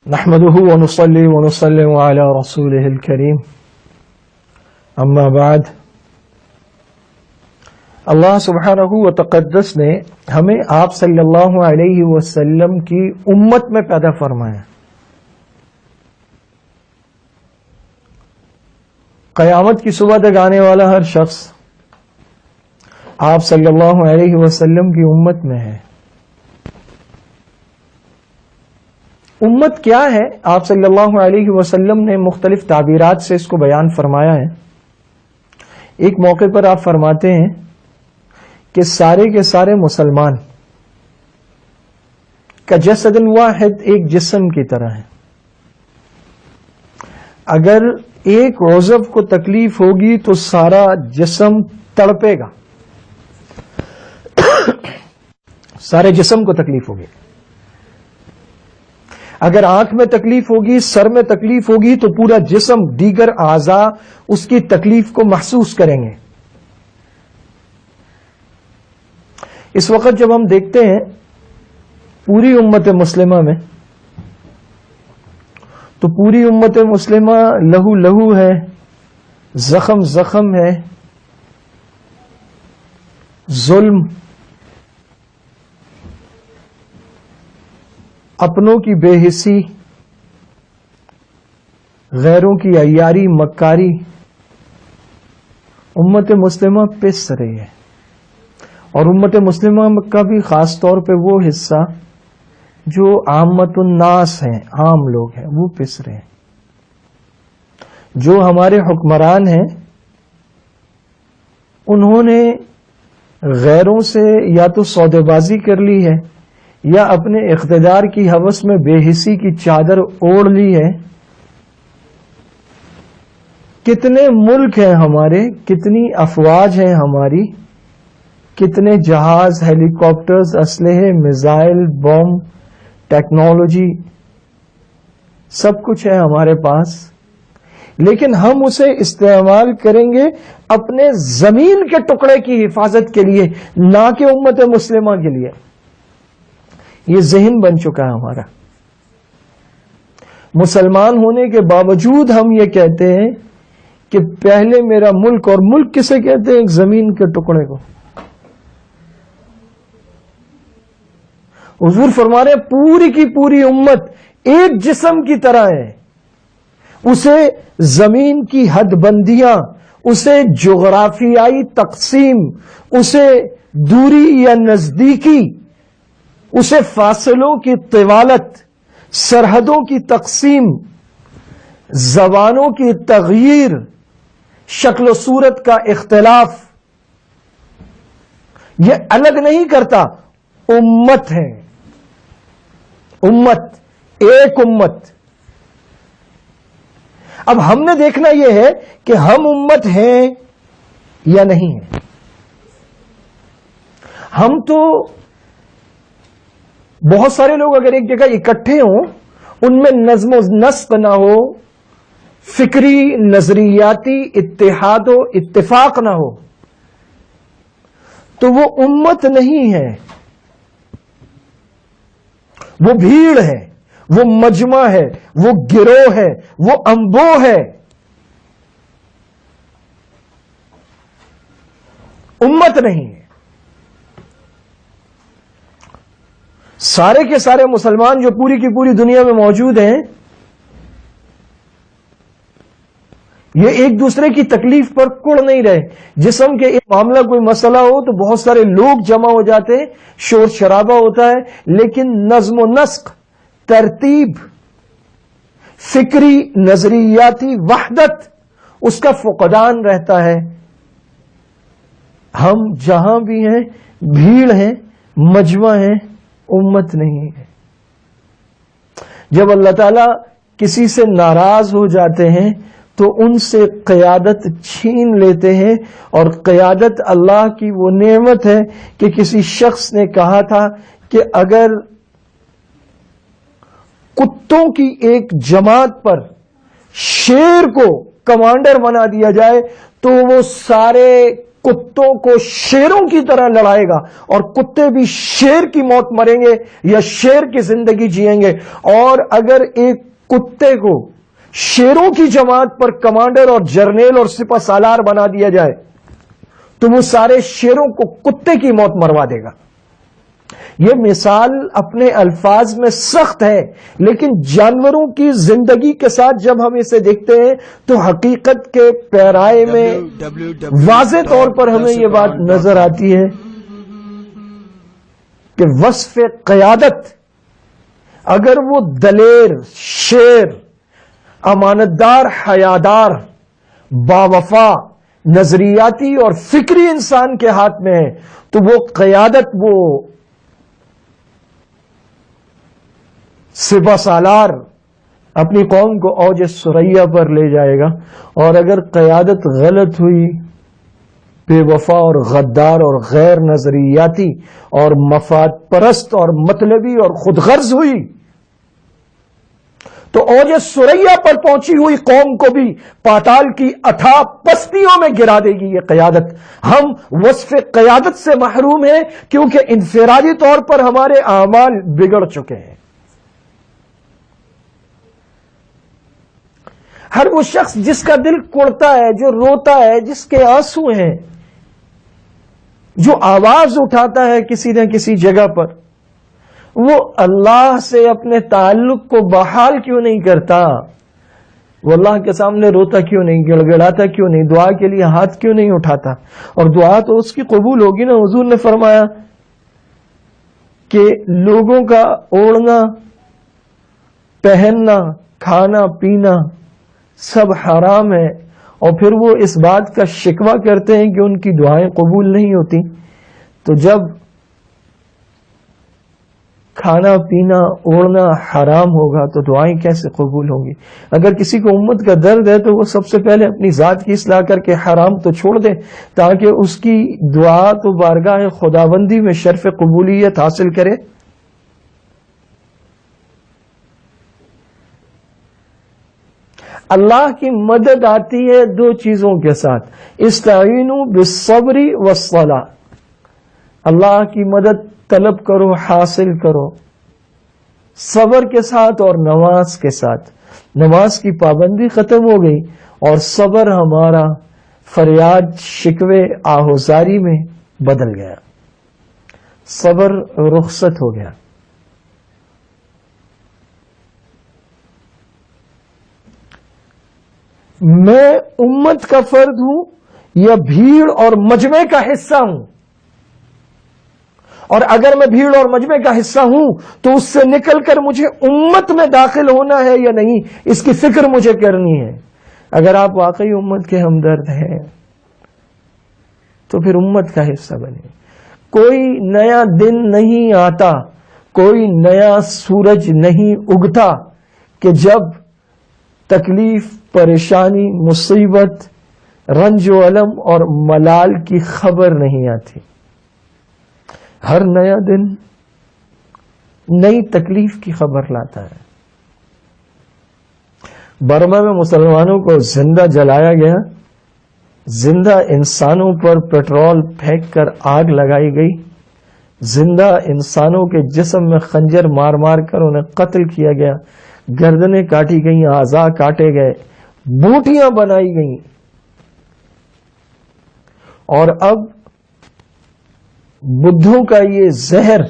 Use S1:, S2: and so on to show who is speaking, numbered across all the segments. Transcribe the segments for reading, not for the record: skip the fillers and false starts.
S1: نحمده ونصلي ونسلم على رسوله الكريم اما بعد اللہ سبحانہ و تقدس نے ہمیں آپ صلی اللہ علیہ وسلم کی امت میں پیدا فرمایا. قیامت کی صبح تک آنے والا ہر شخص آپ صلی اللہ علیہ وسلم کی امت میں ہے. امت کیا ہے؟ آپ صلی اللہ علیہ وسلم نے مختلف تعبیرات سے اس کو بیان فرمایا ہے. ایک موقع پر آپ فرماتے ہیں کہ سارے کے سارے مسلمان کا جسد واحد ایک جسم کی طرح ہے. اگر ایک عضو کو تکلیف ہوگی تو سارا جسم تڑپے گا، سارے جسم کو تکلیف ہوگی. اگر آنکھ میں تکلیف ہوگی، سر میں تکلیف ہوگی تو پورا جسم، دیگر اعضاء اس کی تکلیف کو محسوس کریں گے. اس وقت جب ہم دیکھتے ہیں پوری امت مسلمہ میں تو پوری امت مسلمہ لہو لہو ہے، زخم زخم ہے، ظلم، اپنوں کی بے حسی، غیروں کی عیاری مکاری، امت مسلمہ پس رہی ہے. اور امت مسلمہ کا بھی خاص طور پہ وہ حصہ جو عامت الناس ہیں، عام لوگ ہیں، وہ پس رہے ہیں. جو ہمارے حکمران ہیں انہوں نے غیروں سے یا تو سودے بازی کر لی ہے یا اپنے اقتدار کی ہوس میں بے حسی کی چادر اوڑھ لی ہے. کتنے ملک ہیں ہمارے، کتنی افواج ہیں ہماری، کتنے جہاز، ہیلی کاپٹرز، اسلحے، میزائل، بم، ٹیکنالوجی، سب کچھ ہے ہمارے پاس، لیکن ہم اسے استعمال کریں گے اپنے زمین کے ٹکڑے کی حفاظت کے لیے، نہ کہ امت مسلمہ کے لیے. یہ ذہن بن چکا ہے ہمارا. مسلمان ہونے کے باوجود ہم یہ کہتے ہیں کہ پہلے میرا ملک، اور ملک کسے کہتے ہیں؟ ایک زمین کے ٹکڑے کو. حضور فرما رہے ہیں پوری کی پوری امت ایک جسم کی طرح ہے. اسے زمین کی حد بندیاں، اسے جغرافیائی تقسیم، اسے دوری یا نزدیکی، اسے فاصلوں کی طوالت، سرحدوں کی تقسیم، زبانوں کی تغییر، شکل و صورت کا اختلاف، یہ الگ نہیں کرتا. امت ہے، امت، ایک امت. اب ہم نے دیکھنا یہ ہے کہ ہم امت ہیں یا نہیں ہیں. ہم تو بہت سارے لوگ اگر ایک جگہ اکٹھے ہوں، ان میں نظم و نسق نہ ہو، فکری نظریاتی اتحاد و اتفاق نہ ہو، تو وہ امت نہیں ہے، وہ بھیڑ ہے، وہ مجمع ہے، وہ گروہ ہے، وہ انبو ہے. امت نہیں ہے. سارے کے سارے مسلمان جو پوری کی پوری دنیا میں موجود ہیں، یہ ایک دوسرے کی تکلیف پر کڑ نہیں رہے. جسم کے ایک معاملہ، کوئی مسئلہ ہو تو بہت سارے لوگ جمع ہو جاتے ہیں، شور شرابہ ہوتا ہے، لیکن نظم و نسق، ترتیب، فکری نظریاتی وحدت، اس کا فقدان رہتا ہے. ہم جہاں بھی ہیں بھیڑ ہیں، مجمع ہیں، امت نہیں ہے. جب اللہ تعالیٰ کسی سے ناراض ہو جاتے ہیں تو ان سے قیادت چھین لیتے ہیں. اور قیادت اللہ کی وہ نعمت ہے کہ کسی شخص نے کہا تھا کہ اگر کتوں کی ایک جماعت پر شیر کو کمانڈر بنا دیا جائے تو وہ سارے کتوں کو شیروں کی طرح لڑائے گا اور کتے بھی شیر کی موت مریں گے یا شیر کی زندگی جئیں گے. اور اگر ایک کتے کو شیروں کی جماعت پر کمانڈر اور جرنیل اور سپہ سالار بنا دیا جائے تو وہ سارے شیروں کو کتے کی موت مروا دے گا. یہ مثال اپنے الفاظ میں سخت ہے، لیکن جانوروں کی زندگی کے ساتھ جب ہم اسے دیکھتے ہیں تو حقیقت کے پیرائے میں واضح طور پر ہمیں یہ بات نظر آتی ہے کہ وصف قیادت اگر وہ دلیر، شیر، امانتدار، حیادار، باوفا، نظریاتی اور فکری انسان کے ہاتھ میں ہے تو وہ قیادت وہ سپہ سالار اپنی قوم کو اوج ثریا پر لے جائے گا. اور اگر قیادت غلط ہوئی، بے وفا اور غدار اور غیر نظریاتی اور مفاد پرست اور مطلبی اور خود غرض ہوئی تو اوج ثریا پر پہنچی ہوئی قوم کو بھی پاتال کی اتھاہ پستیوں میں گرا دے گی یہ قیادت. ہم وصف قیادت سے محروم ہیں کیونکہ انفرادی طور پر ہمارے اعمال بگڑ چکے ہیں. ہر وہ شخص جس کا دل کڑتا ہے، جو روتا ہے، جس کے آنسو ہیں، جو آواز اٹھاتا ہے کسی نہ کسی جگہ پر، وہ اللہ سے اپنے تعلق کو بحال کیوں نہیں کرتا؟ وہ اللہ کے سامنے روتا کیوں نہیں، گڑ گڑاتا کیوں نہیں، دعا کے لیے ہاتھ کیوں نہیں اٹھاتا؟ اور دعا تو اس کی قبول ہوگی نا. حضور نے فرمایا کہ لوگوں کا اوڑھنا، پہننا، کھانا پینا سب حرام ہے، اور پھر وہ اس بات کا شکوہ کرتے ہیں کہ ان کی دعائیں قبول نہیں ہوتی. تو جب کھانا پینا اوڑھنا حرام ہوگا تو دعائیں کیسے قبول ہوں گی؟ اگر کسی کو امت کا درد ہے تو وہ سب سے پہلے اپنی ذات کی اصلاح کر کے حرام تو چھوڑ دے تاکہ اس کی دعا تو بارگاہ خداوندی میں شرف قبولیت حاصل کرے. اللہ کی مدد آتی ہے دو چیزوں کے ساتھ، استعینوا بالصبر والصلاۃ. اللہ کی مدد طلب کرو، حاصل کرو صبر کے ساتھ اور نماز کے ساتھ. نماز کی پابندی ختم ہو گئی اور صبر ہمارا فریاد شکوے آہوزاری میں بدل گیا، صبر رخصت ہو گیا. میں امت کا فرد ہوں یا بھیڑ اور مجمع کا حصہ ہوں؟ اور اگر میں بھیڑ اور مجمع کا حصہ ہوں تو اس سے نکل کر مجھے امت میں داخل ہونا ہے یا نہیں، اس کی فکر مجھے کرنی ہے. اگر آپ واقعی امت کے ہمدرد ہیں تو پھر امت کا حصہ بنے. کوئی نیا دن نہیں آتا، کوئی نیا سورج نہیں اگتا کہ جب تکلیف، پریشانی، مصیبت، رنج و الم اور ملال کی خبر نہیں آتی. ہر نیا دن نئی تکلیف کی خبر لاتا ہے. برما میں مسلمانوں کو زندہ جلایا گیا، زندہ انسانوں پر پیٹرول پھینک کر آگ لگائی گئی، زندہ انسانوں کے جسم میں خنجر مار مار کر انہیں قتل کیا گیا، گردنیں کاٹی گئیں، اعضاء کاٹے گئے، بوٹیاں بنائی گئیں. اور اب بدھوں کا یہ زہر،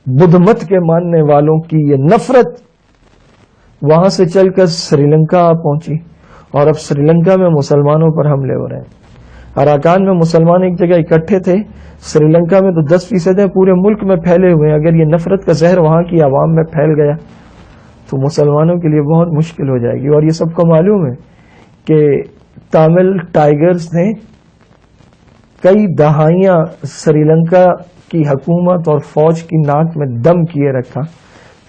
S1: بدھ مت کے ماننے والوں کی یہ نفرت وہاں سے چل کر سری لنکا پہنچی، اور اب سری لنکا میں مسلمانوں پر حملے ہو رہے ہیں. اراکان میں مسلمان ایک جگہ اکٹھے تھے، سری لنکا میں تو 10% ہیں، پورے ملک میں پھیلے ہوئے ہیں. اگر یہ نفرت کا زہر وہاں کی عوام میں پھیل گیا تو مسلمانوں کے لیے بہت مشکل ہو جائے گی. اور یہ سب کو معلوم ہے کہ تامل ٹائیگرز نے کئی دہائیاں سری لنکا کی حکومت اور فوج کی ناک میں دم کیے رکھا.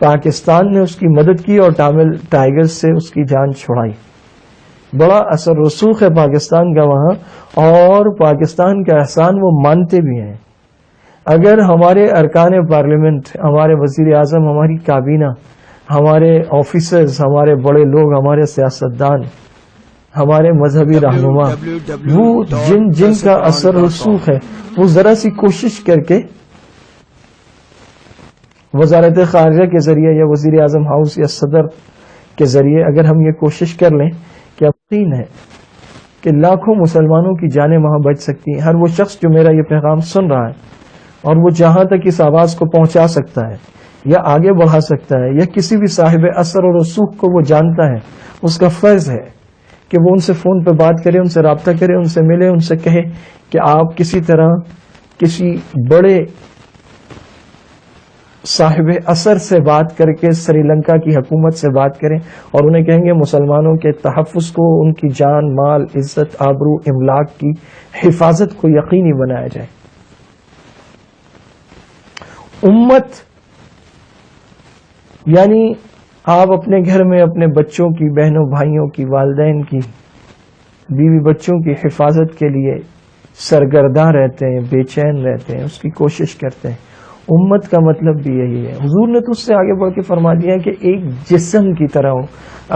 S1: پاکستان نے اس کی مدد کی اور تامل ٹائیگرز سے اس کی جان چھڑائی. بڑا اثر رسوخ ہے پاکستان کا وہاں، اور پاکستان کا احسان وہ مانتے بھی ہیں. اگر ہمارے ارکان پارلیمنٹ، ہمارے وزیر اعظم، ہماری کابینہ، ہمارے آفیسرز، ہمارے بڑے لوگ، ہمارے سیاستدان ہمارے مذہبی رہنما، وہ جن کا اثر رسوخ ہے، وہ ذرا سی کوشش کر کے وزارت خارجہ کے ذریعے یا وزیر اعظم ہاؤس یا صدر کے ذریعے اگر ہم یہ کوشش کر لیں کہ یقین ہے کہ لاکھوں مسلمانوں کی جانیں وہاں بچ سکتی ہیں. ہر وہ شخص جو میرا یہ پیغام سن رہا ہے اور وہ جہاں تک اس آواز کو پہنچا سکتا ہے یا آگے بڑھا سکتا ہے، یا کسی بھی صاحب اثر اور رسوخ کو وہ جانتا ہے، اس کا فرض ہے کہ وہ ان سے فون پہ بات کرے، ان سے رابطہ کرے، ان سے ملے، ان سے کہے کہ آپ کسی طرح کسی بڑے صاحب اثر سے بات کر کے سری لنکا کی حکومت سے بات کریں اور انہیں کہیں گے مسلمانوں کے تحفظ کو، ان کی جان، مال، عزت، آبرو، املاک کی حفاظت کو یقینی بنایا جائے. امت یعنی آپ اپنے گھر میں اپنے بچوں کی، بہنوں بھائیوں کی، والدین کی، بیوی بچوں کی حفاظت کے لیے سرگرداں رہتے ہیں، بے چین رہتے ہیں، اس کی کوشش کرتے ہیں. امت کا مطلب بھی یہی ہے. حضور نے تو اس سے آگے بڑھ کے فرما دیا کہ ایک جسم کی طرح ہو.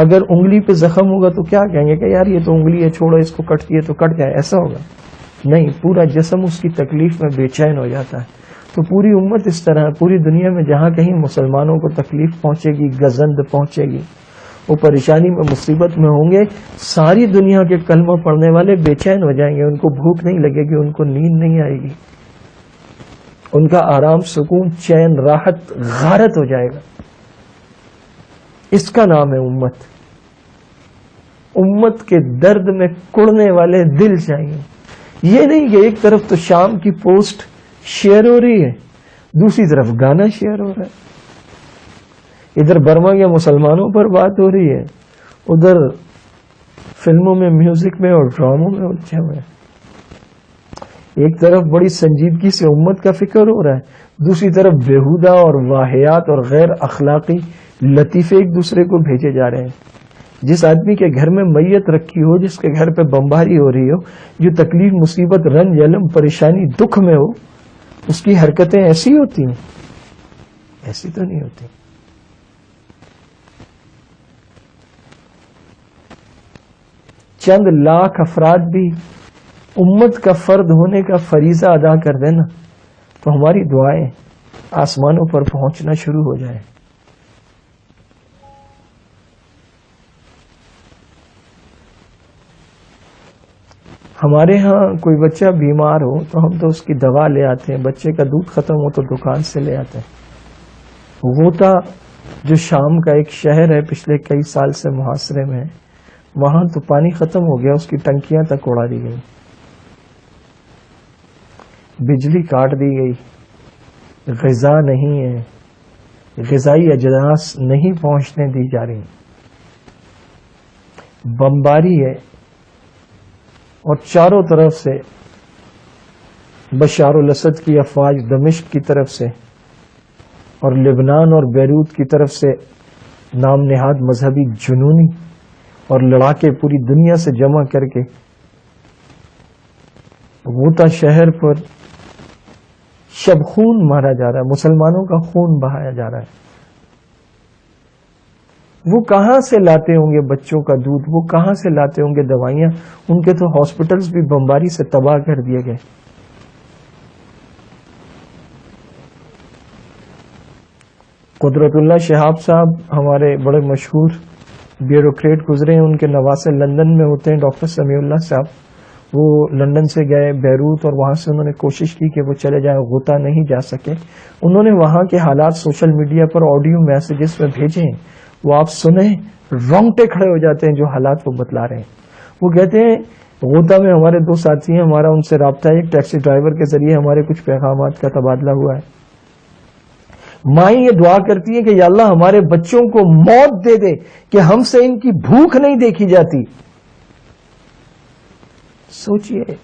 S1: اگر انگلی پہ زخم ہوگا تو کیا کہیں گے کہ یار یہ تو انگلی ہے، چھوڑو اس کو، کٹتی ہے تو کٹ جائے، ایسا ہوگا؟ نہیں، پورا جسم اس کی تکلیف میں بے چین ہو جاتا ہے. تو پوری امت اس طرح، پوری دنیا میں جہاں کہیں مسلمانوں کو تکلیف پہنچے گی، گزند پہنچے گی، وہ پریشانی میں، مصیبت میں ہوں گے، ساری دنیا کے کلمہ پڑھنے والے بے چین ہو جائیں گے. ان کو بھوک نہیں لگے گی، ان کو نیند نہیں آئے گی، ان کا آرام، سکون، چین، راحت غارت ہو جائے گا. اس کا نام ہے امت. امت کے درد میں کڑنے والے دل چاہیے. یہ نہیں کہ ایک طرف تو شام کی پوسٹ شیئر ہو رہی ہے، دوسری طرف گانا شیئر ہو رہا ہے، ادھر برما کے مسلمانوں پر بات ہو رہی ہے، ادھر فلموں میں، میوزک میں اور ڈراموں میں الجھے ہوئے ہیں. ایک طرف بڑی سنجیدگی سے امت کا فکر ہو رہا ہے، دوسری طرف بےہودہ اور واہیات اور غیر اخلاقی لطیفے ایک دوسرے کو بھیجے جا رہے ہیں. جس آدمی کے گھر میں میت رکھی ہو، جس کے گھر پہ بمباری ہو رہی ہو، جو تکلیف، مصیبت، رنج، الم، پریشانی، دکھ میں ہو، اس کی حرکتیں ایسی ہوتی ہیں؟ ایسی تو نہیں ہوتی. چند لاکھ افراد بھی امت کا فرد ہونے کا فریضہ ادا کر دینا تو ہماری دعائیں آسمانوں پر پہنچنا شروع ہو جائیں. ہمارے ہاں کوئی بچہ بیمار ہو تو ہم تو اس کی دوا لے آتے ہیں، بچے کا دودھ ختم ہو تو دکان سے لے آتے ہیں. غوطہ جو شام کا ایک شہر ہے، پچھلے کئی سال سے محاصرے میں ہے، وہاں تو پانی ختم ہو گیا، اس کی ٹنکیاں تک اڑا دی گئی، بجلی کاٹ دی گئی، غذا نہیں ہے، غذائی اجناس نہیں پہنچنے دی جا رہی، بمباری ہے، اور چاروں طرف سے بشار الاسد کی افواج دمشق کی طرف سے اور لبنان اور بیروت کی طرف سے نام نہاد مذہبی جنونی اور لڑاکے پوری دنیا سے جمع کر کے غوطہ شہر پر شب خون مارا جا رہا ہے، مسلمانوں کا خون بہایا جا رہا ہے. وہ کہاں سے لاتے ہوں گے بچوں کا دودھ؟ وہ کہاں سے لاتے ہوں گے دوائیاں؟ ان کے تو ہاسپٹلز بھی بمباری سے تباہ کر دیے گئے. قدرت اللہ شہاب صاحب ہمارے بڑے مشہور بیوروکریٹ گزرے ہیں، ان کے نواسے لندن میں ہوتے ہیں، ڈاکٹر سمیع اللہ صاحب. وہ لندن سے گئے بیروت اور وہاں سے انہوں نے کوشش کی کہ وہ چلے جائیں، غوطہ نہیں جا سکے. انہوں نے وہاں کے حالات سوشل میڈیا پر آڈیو میسیجز میں بھیجے ہیں، وہ آپ سنیں رونگٹے کھڑے ہو جاتے ہیں جو حالات وہ بتلا رہے ہیں. وہ کہتے ہیں غوطہ میں ہمارے دو ساتھی ہیں، ہمارا ان سے رابطہ ہے، ایک ٹیکسی ڈرائیور کے ذریعے ہمارے کچھ پیغامات کا تبادلہ ہوا ہے. مائیں یہ دعا کرتی ہیں کہ یا اللہ ہمارے بچوں کو موت دے دے کہ ہم سے ان کی بھوک نہیں دیکھی جاتی. سوچئے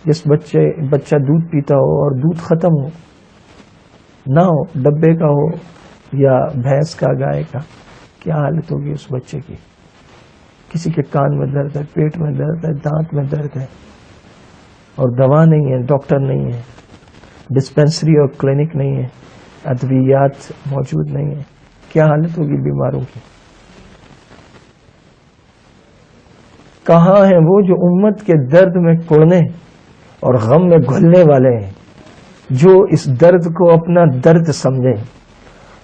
S1: جس بچہ دودھ پیتا ہو اور دودھ ختم ہو نہ ہو، ڈبے کا ہو یا بھینس کا، گائے کا، کیا حالت ہوگی اس بچے کی؟ کسی کے کان میں درد ہے، پیٹ میں درد ہے، دانت میں درد ہے، اور دوا نہیں ہے، ڈاکٹر نہیں ہے، ڈسپینسری اور کلینک نہیں ہے، ادویات موجود نہیں ہے. کیا حالت ہوگی بیماروں کی؟ کہاں ہیں وہ جو امت کے درد میں کڑنے اور غم میں گھلنے والے ہیں، جو اس درد کو اپنا درد سمجھیں،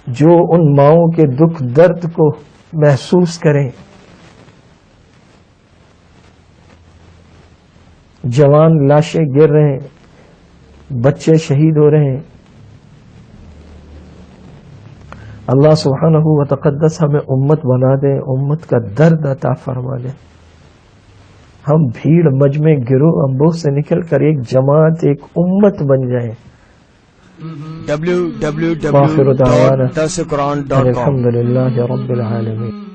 S1: جو ان ماؤں کے دکھ درد کو محسوس کریں۔ جوان لاشیں گر رہے ہیں، بچے شہید ہو رہے ہیں۔ اللہ سبحانہ و تقدس ہمیں امت بنا دے، امت کا درد عطا فرما دے، ہم بھیڑ مجمع گروہ انبوہ سے نکل کر ایک جماعت، ایک امت بن جائیں۔
S2: www.darsequran.com
S1: الحمدللہ رب العالمین۔